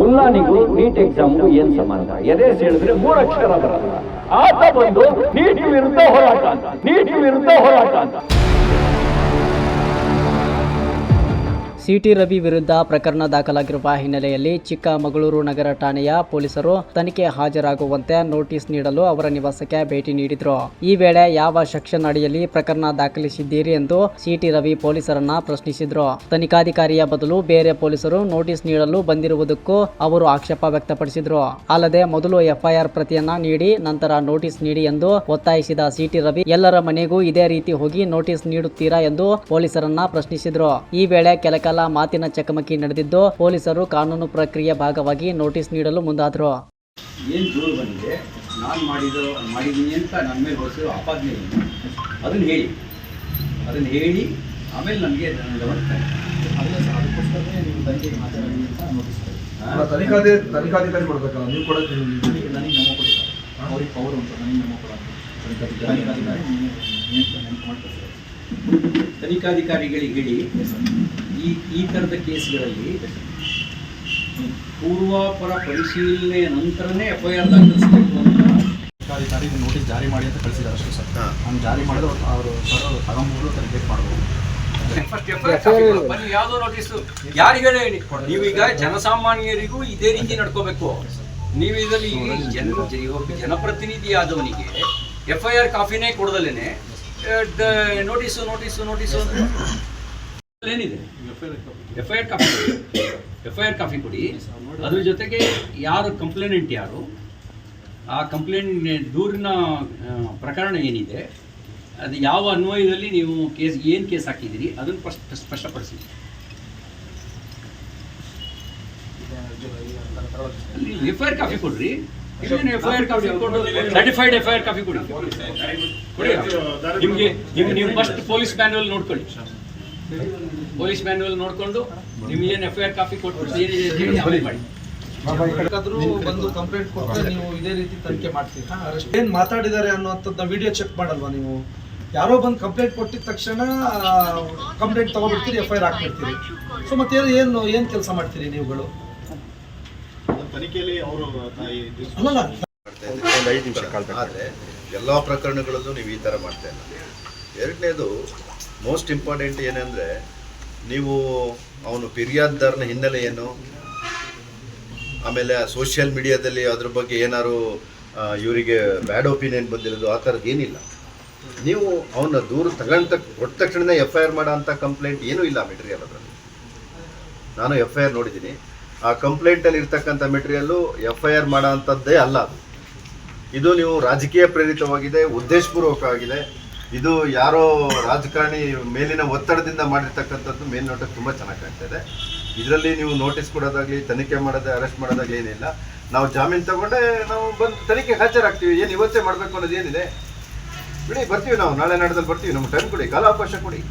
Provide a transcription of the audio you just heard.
ಮುಲ್ಲಾನಿಗೂ neat ಎಕ್ಸಾಮ್ಗೂ ಏನ್ ಸಂಬಂಧ? ಎದೆ ಹೇಳಿದ್ರೆ 3 ಅಕ್ಷರ ಬರಲ್ಲ. ಆತ ಬಂದು ನೀಟ್ ವಿರುದ್ಧ ಹೋರಾಟ ಅಂತ, ನೀಟ್ ವಿರುದ್ಧ ಹೋರಾಟ ಅಂತ. ಸಿಟಿ ರವಿ ವಿರುದ್ಧ ಪ್ರಕರಣ ದಾಖಲಾಗಿರುವ ಹಿನ್ನೆಲೆಯಲ್ಲಿ ಚಿಕ್ಕಮಗಳೂರು ನಗರ ಠಾಣೆಯ ಪೊಲೀಸರು ತನಿಖೆ ಹಾಜರಾಗುವಂತೆ ನೋಟಿಸ್ ನೀಡಲು ಅವರ ನಿವಾಸಕ್ಕೆ ಭೇಟಿ ನೀಡಿದ್ರು. ಈ ವೇಳೆ ಯಾವ ಸೆಕ್ಷನ್ ಅಡಿಯಲ್ಲಿ ಪ್ರಕರಣ ದಾಖಲಿಸಿದ್ದೀರಿ ಎಂದು ಸಿಟಿ ರವಿ ಪೊಲೀಸರನ್ನ ಪ್ರಶ್ನಿಸಿದ್ರು. ತನಿಖಾಧಿಕಾರಿಯ ಬದಲು ಬೇರೆ ಪೊಲೀಸರು ನೋಟಿಸ್ ನೀಡಲು ಬಂದಿರುವುದಕ್ಕೂ ಅವರು ಆಕ್ಷೇಪ ವ್ಯಕ್ತಪಡಿಸಿದ್ರು. ಅಲ್ಲದೆ ಮೊದಲು ಎಫ್ಐಆರ್ ಪ್ರತಿಯನ್ನ ನೀಡಿ ನಂತರ ನೋಟಿಸ್ ನೀಡಿ ಎಂದು ಒತ್ತಾಯಿಸಿದ ಸಿಟಿ ರವಿ ಎಲ್ಲರ ಮನೆಗೂ ಇದೇ ರೀತಿ ಹೋಗಿ ನೋಟಿಸ್ ನೀಡುತ್ತೀರಾ ಎಂದು ಪೊಲೀಸರನ್ನ ಪ್ರಶ್ನಿಸಿದ್ರು. ಈ ವೇಳೆ ಕೆಲಕಾಲ ಮಾತಿನ ಚಕಮಕಿ ನಡೆದಿದ್ದು ಪೊಲೀಸರು ಕಾನೂನು ಪ್ರಕ್ರಿಯೆ ಭಾಗವಾಗಿ ನೋಟಿಸ್ ನೀಡಲು ಮುಂದಾದರು. ಏನು ದೂರು ಬಂದಿದೆ, ನಾನು ಮಾಡಿದ್ದೀನಿ ಅಂತ ನನ್ನ ಮೇಲೆ ಹೊರಿಸಿರೋ ಆಪಾದನೆ ಏನು ಅದನ್ನು ಹೇಳಿ ಆಮೇಲೆ ನನಗೆ ತನಿಖಾಧಿಕಾರಿ ಕೊಡಬೇಕಲ್ಲ, ನೀವು ಕೊಡೋದು ನನಗೆ ಮೆಮೊ ಕೊಡಿ ಸರ್. ಅವ್ರಿಗೆ ಪವರ್ ಉಂಟು, ನನಗೆ ಮೆಮೊ ಕೊಡೋದು. ತನಿಖಾಧಿಕಾರಿಗಳಿಗೆ ಹೇಳಿ ಈ ಥರದ ಕೇಸ್ಗಳಲ್ಲಿ ಪೂರ್ವಾಪರ ಪರಿಶೀಲನೆಯ ನಂತರನೇ FIR ದಾಖಲಿಸಬೇಕು ಅಂತ ಅಧಿಕಾರಿ ನೋಟಿಸ್ ಜಾರಿ ಮಾಡಿ ಅಂತ ಕಳಿಸಿದ್ದಾರೆ ಅಷ್ಟೇ ಸರ್. ನಾನು ಜಾರಿ ಮಾಡಿದ್ರೆ ಅವರು ತಗೊಂಡು ತನಿಖೆ ಮಾಡ್ಬೋದು. ಬನ್ನಿ, ಯಾವುದೋ ನೋಟಿಸ್ ಯಾರಿಗೆ ಹೇಳಿ. ನೀವೀಗ ಜನಸಾಮಾನ್ಯರಿಗೂ ಇದೇ ರೀತಿ ನಡ್ಕೋಬೇಕು. ನೀವು ಇದರಲ್ಲಿ ಜನಪ್ರತಿನಿಧಿ ಆದವನಿಗೆ FIR ಕಾಪಿನೇ ಕೊಡದಲೇನೆ ನೋಟಿಸು ಏನಿದೆ, FIR ಕಾಪಿ ಕೊಡಿ. ಅದ್ರ ಜೊತೆಗೆ ಯಾರು ಕಂಪ್ಲೇನೆಂಟ್, ಯಾರು ಆ ಕಂಪ್ಲೇಂಟ್ ದೂರಿನ ಪ್ರಕರಣ ಏನಿದೆ, ಅದು ಯಾವ ಅನ್ವಯದಲ್ಲಿ ನೀವು ಏನು ಕೇಸ್ ಹಾಕಿದ್ದೀರಿ ಅದನ್ನು ಸ್ಪಷ್ಟಪಡಿಸಿ. ಅಲ್ಲಿ FIR ಕಾಪಿ ಕೊಡ್ರಿ. FIR ಕಾಪಿ ಕೊಟ್ಟು ಸರ್ಟಿಫೈಡ್ FIR ಕಾಪಿ ಕೊಡಿ. ನೀವು ಫಸ್ಟ್ ಪೊಲೀಸ್ ಮ್ಯಾನ್ಯುವಲ್ ನೋಡ್ಕೊಳ್ಳಿ. ಪೊಲೀಸ್ ಮ್ಯಾನ್ಯುವಲ್ ನೋಡ್ಕೊಂಡು ನಿಮ್ಗೇನು FIR ಕಾಪಿ ಕೊಟ್ಟು ಏನಿದೆ ಆಮೇಲೆ ಮಾಡಿ. ಬಂದು ಕಂಪ್ಲೇಂಟ್ ಕೊಟ್ಟರೆ ನೀವು ಇದೇ ರೀತಿ ತನಿಖೆ ಮಾಡ್ತೀರಾ? ಏನು ಮಾತಾಡಿದ್ದಾರೆ ಅನ್ನೋಂಥದ್ದು ವಿಡಿಯೋ ಚೆಕ್ ಮಾಡಲ್ವಾ ನೀವು? ಯಾರೋ ಬಂದು ಕಂಪ್ಲೇಂಟ್ ಕೊಟ್ಟಿದ ತಕ್ಷಣ ಕಂಪ್ಲೇಂಟ್ ತಗೊಬಿಡ್ತೀರಿ, FIR ಹಾಕ್ಬಿಡ್ತೀರಿ. ಸೊ ಮತ್ತೆ ಏನು ಕೆಲಸ ಮಾಡ್ತೀರಿ ನೀವುಗಳು? ತನಿಖೆಯಲ್ಲಿ ಅವರು ಆದರೆ ಎಲ್ಲ ಪ್ರಕರಣಗಳಲ್ಲೂ ನೀವು ಈ ಥರ ಮಾಡ್ತಾ ಇಲ್ಲ. ಎರಡನೇದು ಮೋಸ್ಟ್ ಇಂಪಾರ್ಟೆಂಟ್ ಏನಂದರೆ, ನೀವು ಅವನು ಫಿರ್ಯಾದಿದಾರನ ಹಿನ್ನೆಲೆ ಏನು, ಆಮೇಲೆ ಸೋಷಿಯಲ್ ಮೀಡಿಯಾದಲ್ಲಿ ಅದ್ರ ಬಗ್ಗೆ ಏನಾದ್ರು ಇವರಿಗೆ ಬ್ಯಾಡ್ ಒಪಿನಿಯನ್ ಬಂದಿರೋದು ಆ ಥರದ್ದು ಏನಿಲ್ಲ. ನೀವು ಅವನ ದೂರ ಕೊಟ್ಟ ತಕ್ಷಣ FIR ಮಾಡೋ ಅಂಥ ಕಂಪ್ಲೇಂಟ್ ಏನೂ ಇಲ್ಲ ಮೆಟೀರಿಯಲ್ ಅದರಲ್ಲಿ. ನಾನು FIR ನೋಡಿದ್ದೀನಿ. ಆ ಕಂಪ್ಲೇಂಟಲ್ಲಿ ಇರ್ತಕ್ಕಂಥ ಮೆಟೀರಿಯಲ್ಲು FIR ಮಾಡೋ ಅಂಥದ್ದೇ ಅಲ್ಲ ಅದು. ಇದು ನೀವು ರಾಜಕೀಯ ಪ್ರೇರಿತವಾಗಿದೆ, ಉದ್ದೇಶಪೂರ್ವಕವಾಗಿದೆ. ಇದು ಯಾರೋ ರಾಜಕಾರಣಿ ಮೇಲಿನ ಒತ್ತಡದಿಂದ ಮಾಡಿರ್ತಕ್ಕಂಥದ್ದು ಮೇಲ್ನೋಟಕ್ಕೆ ತುಂಬ ಚೆನ್ನಾಗಿ ಕಾಣ್ತಾ ಇದೆ. ಇದರಲ್ಲಿ ನೀವು ನೋಟಿಸ್ ಕೊಡೋದಾಗಲಿ, ತನಿಖೆ ಮಾಡೋದೇ, ಅರೆಸ್ಟ್ ಮಾಡೋದಾಗಲಿ ಏನಿಲ್ಲ. ನಾವು ಜಾಮೀನು ತಗೊಂಡೆ ನಾವು ಬಂದು ತನಿಖೆಗೆ ಹಾಜರಾಗ್ತೀವಿ. ಏನು ಇವತ್ತೇ ಮಾಡಬೇಕು ಅನ್ನೋದು ಏನಿದೆ ಬಿಡಿ, ಬರ್ತೀವಿ ನಾವು, ನಾಳೆ ನಾಡ್ದಲ್ಲಿ ಬರ್ತೀವಿ. ನಮ್ಗೆ ಟೈಮ್ ಕೊಡಿ, ಕಾಲಾವಕಾಶ ಕೊಡಿ.